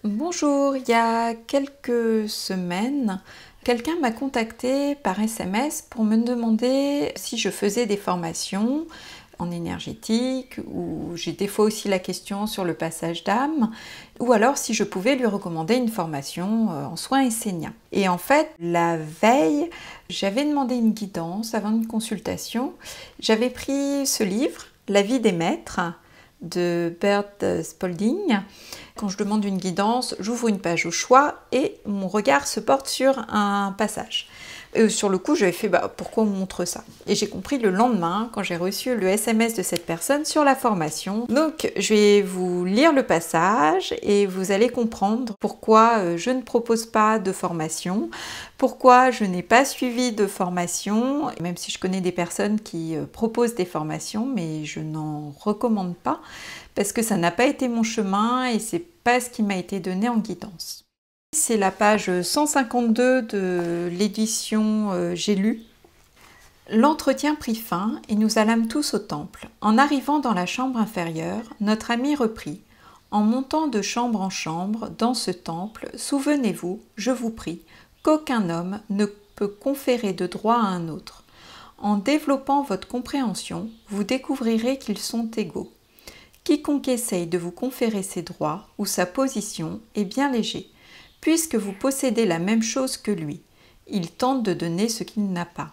Bonjour, il y a quelques semaines, quelqu'un m'a contacté par SMS pour me demander si je faisais des formations en énergétique, ou j'ai des fois aussi la question sur le passage d'âme, ou alors si je pouvais lui recommander une formation en soins esséniens. Et en fait, la veille, j'avais demandé une guidance avant une consultation. J'avais pris ce livre, La vie des maîtres, de Bert Spalding. Quand je demande une guidance, j'ouvre une page au choix et mon regard se porte sur un passage. Sur le coup, j'avais fait pourquoi on me montre ça? Et j'ai compris le lendemain, quand j'ai reçu le SMS de cette personne sur la formation. Donc, je vais vous lire le passage et vous allez comprendre pourquoi je ne propose pas de formation, pourquoi je n'ai pas suivi de formation, même si je connais des personnes qui proposent des formations, mais je n'en recommande pas parce que ça n'a pas été mon chemin et c'est pas ce qui m'a été donné en guidance. C'est la page 152 de l'édition J'ai lu. L'entretien prit fin et nous allâmes tous au temple. En arrivant dans la chambre inférieure, notre ami reprit. En montant de chambre en chambre, dans ce temple, souvenez-vous, je vous prie, qu'aucun homme ne peut conférer de droit à un autre. En développant votre compréhension, vous découvrirez qu'ils sont égaux. Quiconque essaye de vous conférer ses droits ou sa position est bien léger, puisque vous possédez la même chose que lui. Il tente de donner ce qu'il n'a pas.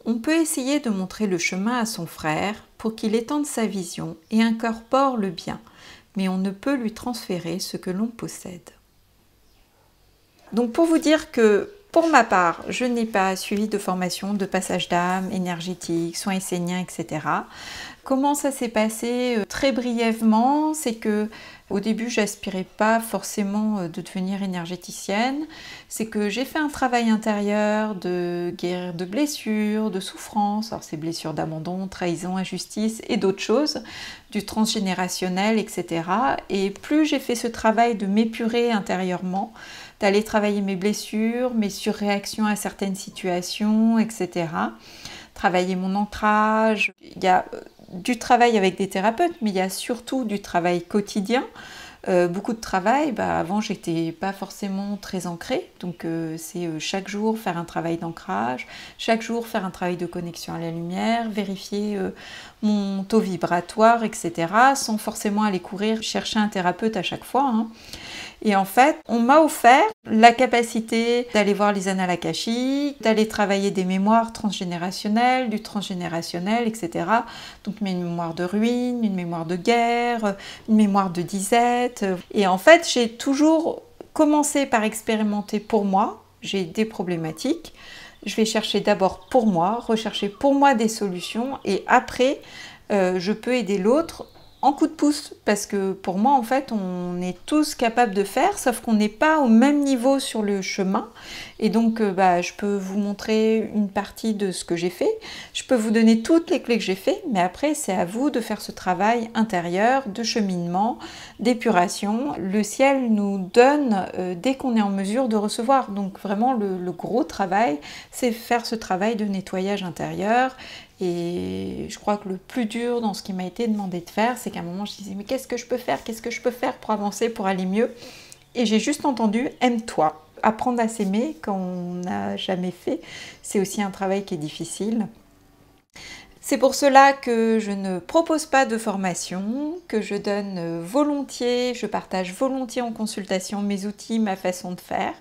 On peut essayer de montrer le chemin à son frère pour qu'il étende sa vision et incorpore le bien, mais on ne peut lui transférer ce que l'on possède. Donc pour vous dire que pour ma part, je n'ai pas suivi de formation de passage d'âme, énergétique, soins esséniens, etc. Comment ça s'est passé? Très brièvement, c'est que au début, j'aspirais pas forcément de devenir énergéticienne. C'est que j'ai fait un travail intérieur de guérir de blessures, de souffrances. Alors ces blessures d'abandon, trahison, injustice et d'autres choses, du transgénérationnel, etc. Et plus j'ai fait ce travail de m'épurer intérieurement, d'aller travailler mes blessures, mes surréactions à certaines situations, etc. Travailler mon ancrage. Il y a du travail avec des thérapeutes, mais il y a surtout du travail quotidien. Beaucoup de travail, avant j'étais pas forcément très ancrée, donc c'est chaque jour faire un travail d'ancrage, chaque jour faire un travail de connexion à la lumière, vérifier mon taux vibratoire, etc. sans forcément aller courir chercher un thérapeute à chaque fois. Et en fait, on m'a offert la capacité d'aller voir les annales akashiques, d'aller travailler des mémoires transgénérationnelles, du transgénérationnel, etc. Donc une mémoire de ruine, une mémoire de guerre, une mémoire de disette. Et en fait, j'ai toujours commencé par expérimenter pour moi. J'ai des problématiques. Je vais chercher d'abord pour moi, rechercher pour moi des solutions. Et après, je peux aider l'autre en coup de pouce, parce que pour moi, en fait, on est tous capables de faire, sauf qu'on n'est pas au même niveau sur le chemin. Et donc, je peux vous montrer une partie de ce que j'ai fait. Je peux vous donner toutes les clés que j'ai fait, mais après, c'est à vous de faire ce travail intérieur, de cheminement, d'épuration. Le ciel nous donne dès qu'on est en mesure de recevoir. Donc, vraiment, le gros travail, c'est faire ce travail de nettoyage intérieur. Et je crois que le plus dur dans ce qui m'a été demandé de faire, c'est qu'à un moment je disais mais qu'est-ce que je peux faire? Qu'est-ce que je peux faire pour avancer, pour aller mieux? Et j'ai juste entendu aime-toi. Apprendre à s'aimer quand on n'a jamais fait, c'est aussi un travail qui est difficile. C'est pour cela que je ne propose pas de formation, que je donne volontiers, je partage volontiers en consultation mes outils, ma façon de faire,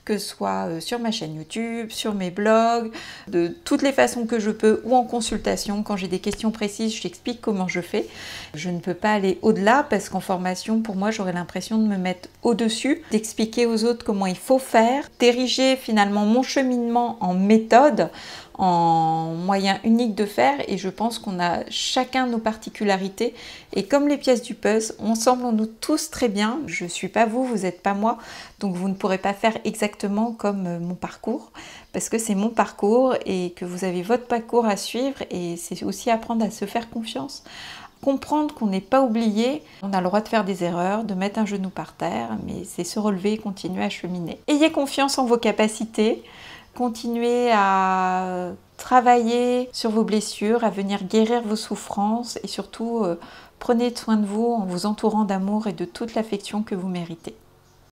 que ce soit sur ma chaîne YouTube, sur mes blogs, de toutes les façons que je peux, ou en consultation. Quand j'ai des questions précises, je t'explique comment je fais. Je ne peux pas aller au-delà parce qu'en formation, pour moi, j'aurais l'impression de me mettre au-dessus, d'expliquer aux autres comment il faut faire, d'ériger finalement mon cheminement en méthode, en moyen unique de faire, et je pense qu'on a chacun nos particularités et comme les pièces du puzzle, ensemble on nous tous très bien. Je ne suis pas vous, vous n'êtes pas moi, donc vous ne pourrez pas faire exactement comme mon parcours parce que c'est mon parcours et que vous avez votre parcours à suivre, et c'est aussi apprendre à se faire confiance. Comprendre qu'on n'est pas oublié, on a le droit de faire des erreurs, de mettre un genou par terre, mais c'est se relever et continuer à cheminer. Ayez confiance en vos capacités, continuez à travailler sur vos blessures, à venir guérir vos souffrances et surtout prenez soin de vous en vous entourant d'amour et de toute l'affection que vous méritez.